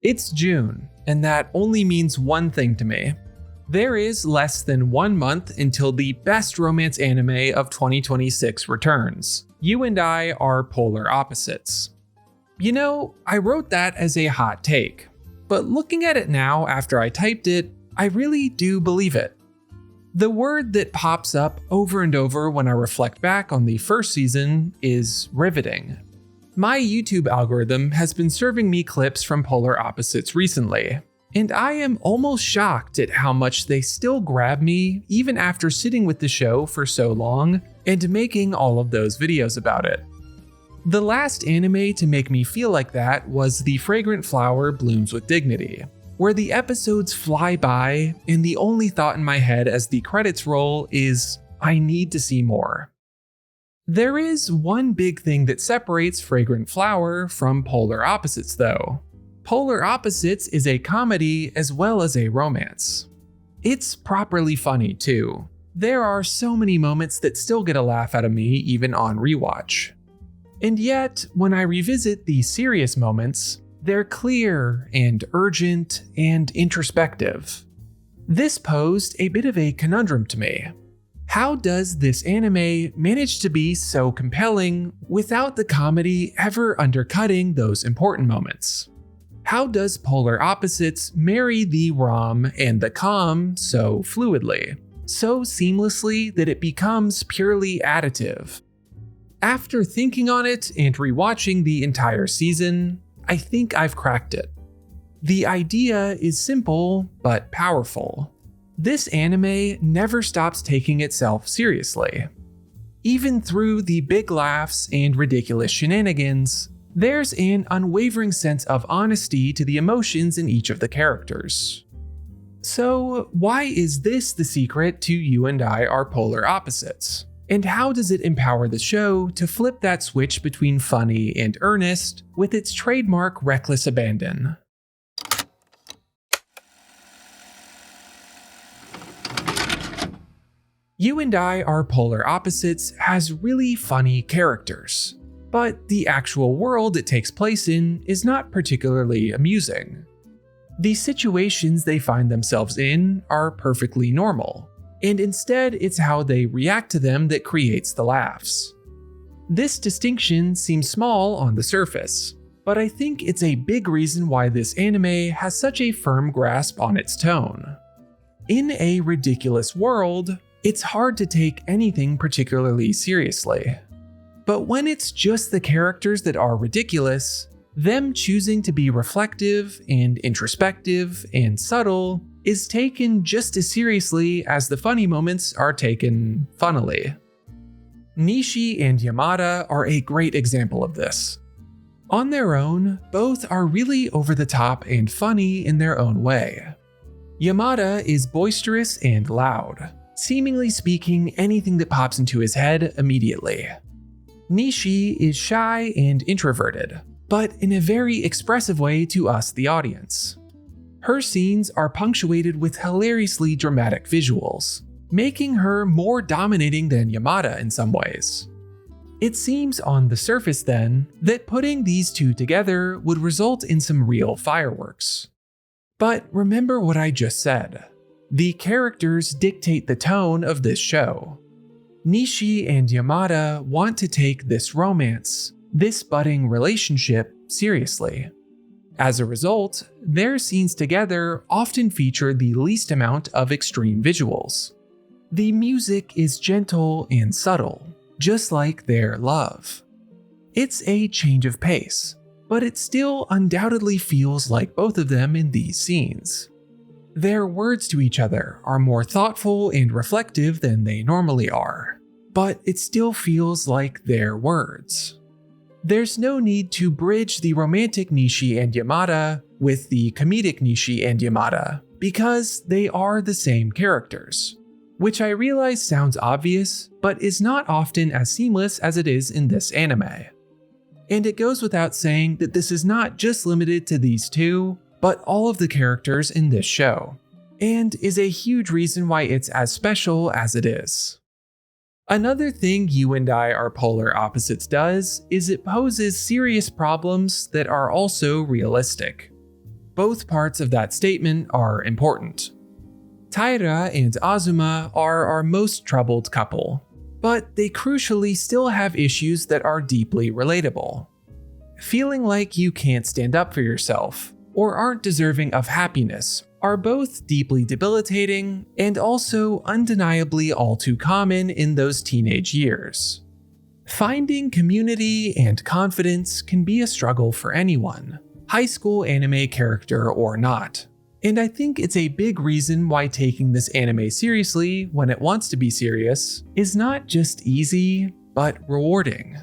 It's June, and that only means one thing to me. There is less than 1 month until the best romance anime of 2026 returns. You and I are polar opposites. You know, I wrote that as a hot take, but looking at it now after I typed it, I really do believe it. The word that pops up over and over when I reflect back on the first season is riveting. My YouTube algorithm has been serving me clips from polar opposites recently, and I am almost shocked at how much they still grab me even after sitting with the show for so long and making all of those videos about it. The last anime to make me feel like that was The Fragrant Flower Blooms with Dignity, where the episodes fly by and the only thought in my head as the credits roll is, I need to see more. There is one big thing that separates Fragrant Flower from Polar Opposites though. Polar Opposites is a comedy as well as a romance. It's properly funny too. There are so many moments that still get a laugh out of me even on rewatch. And yet, when I revisit the serious moments, they're clear and urgent and introspective. This posed a bit of a conundrum to me. How does this anime manage to be so compelling without the comedy ever undercutting those important moments? How does Polar Opposites marry the rom and the com so fluidly, so seamlessly that it becomes purely additive? After thinking on it and rewatching the entire season, I think I've cracked it. The idea is simple but powerful. This anime never stops taking itself seriously. Even through the big laughs and ridiculous shenanigans, there's an unwavering sense of honesty to the emotions in each of the characters. So, why is this the secret to You and I Are Polar Opposites? And how does it empower the show to flip that switch between funny and earnest with its trademark reckless abandon? You and I Are Polar Opposites has really funny characters, but the actual world it takes place in is not particularly amusing. The situations they find themselves in are perfectly normal, and instead it's how they react to them that creates the laughs. This distinction seems small on the surface, but I think it's a big reason why this anime has such a firm grasp on its tone. In a ridiculous world, it's hard to take anything particularly seriously. But when it's just the characters that are ridiculous, them choosing to be reflective and introspective and subtle is taken just as seriously as the funny moments are taken funnily. Nishi and Yamada are a great example of this. On their own, both are really over the top and funny in their own way. Yamada is boisterous and loud, seemingly speaking anything that pops into his head immediately. Nishi is shy and introverted, but in a very expressive way to us, the audience. Her scenes are punctuated with hilariously dramatic visuals, making her more dominating than Yamada in some ways. It seems on the surface then that putting these two together would result in some real fireworks. But remember what I just said. The characters dictate the tone of this show. Nishi and Yamada want to take this romance, this budding relationship, seriously. As a result, their scenes together often feature the least amount of extreme visuals. The music is gentle and subtle, just like their love. It's a change of pace, but it still undoubtedly feels like both of them in these scenes. Their words to each other are more thoughtful and reflective than they normally are, but it still feels like their words. There's no need to bridge the romantic Nishi and Yamada with the comedic Nishi and Yamada, because they are the same characters, which I realize sounds obvious, but is not often as seamless as it is in this anime. And it goes without saying that this is not just limited to these two, but all of the characters in this show, and is a huge reason why it's as special as it is. Another thing You and I Are Polar Opposites does is it poses serious problems that are also realistic. both parts of that statement are important. Taira and Azuma are our most troubled couple, but they crucially still have issues that are deeply relatable. Feeling like you can't stand up for yourself or aren't deserving of happiness are both deeply debilitating and also undeniably all too common in those teenage years. Finding community and confidence can be a struggle for anyone, high school anime character or not. And I think it's a big reason why taking this anime seriously when it wants to be serious is not just easy, but rewarding.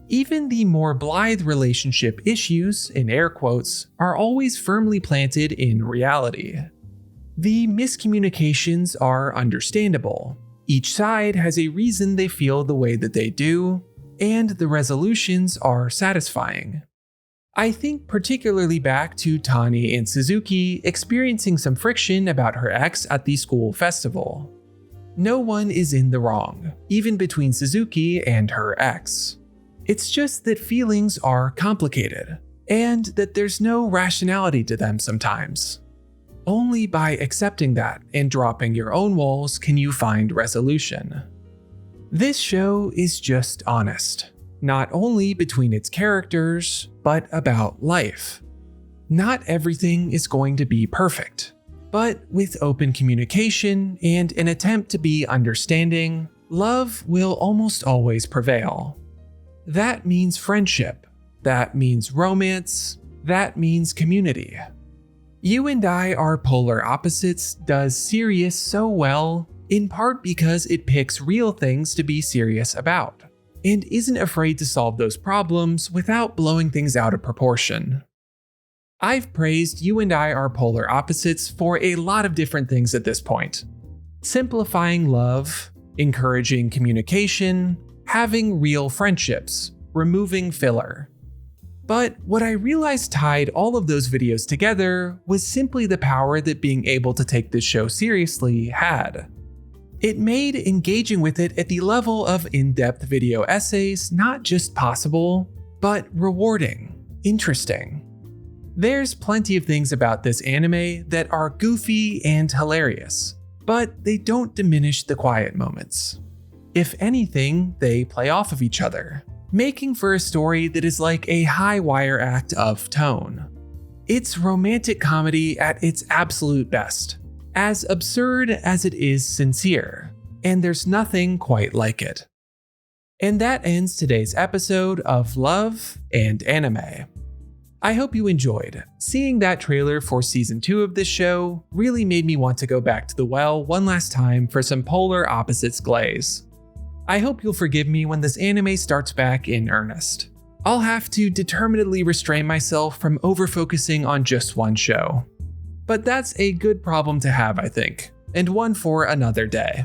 Even the more blithe relationship issues, in air quotes, are always firmly planted in reality. The miscommunications are understandable. Each side has a reason they feel the way that they do, and the resolutions are satisfying. I think particularly back to Tani and Suzuki experiencing some friction about her ex at the school festival. No one is in the wrong, even between Suzuki and her ex. It's just that feelings are complicated, and that there's no rationality to them sometimes. Only by accepting that and dropping your own walls can you find resolution. This show is just honest, not only between its characters, but about life. Not everything is going to be perfect, but with open communication and an attempt to be understanding, love will almost always prevail. That means friendship, that means romance, that means community. You and I Are Polar Opposites does serious so well, in part because it picks real things to be serious about, and isn't afraid to solve those problems without blowing things out of proportion. I've praised You and I Are Polar Opposites for a lot of different things at this point. Simplifying love, encouraging communication, having real friendships, removing filler. But what I realized tied all of those videos together was simply the power that being able to take this show seriously had. It made engaging with it at the level of in-depth video essays not just possible, but rewarding, interesting. There's plenty of things about this anime that are goofy and hilarious, but they don't diminish the quiet moments. If anything, they play off of each other, making for a story that is like a high wire act of tone. It's romantic comedy at its absolute best, as absurd as it is sincere, and there's nothing quite like it. And that ends today's episode of Love and Anime. I hope you enjoyed. Seeing that trailer for season 2 of this show really made me want to go back to the well one last time for some Polar Opposites glaze. I hope you'll forgive me when this anime starts back in earnest. I'll have to determinedly restrain myself from over-focusing on just one show. But that's a good problem to have, I think, and one for another day.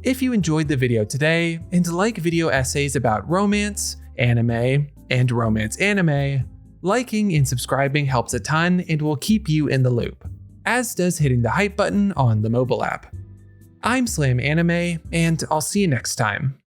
If you enjoyed the video today and like video essays about romance, anime, and romance anime, liking and subscribing helps a ton and will keep you in the loop, as does hitting the hype button on the mobile app. I'm Slam Anime, and I'll see you next time.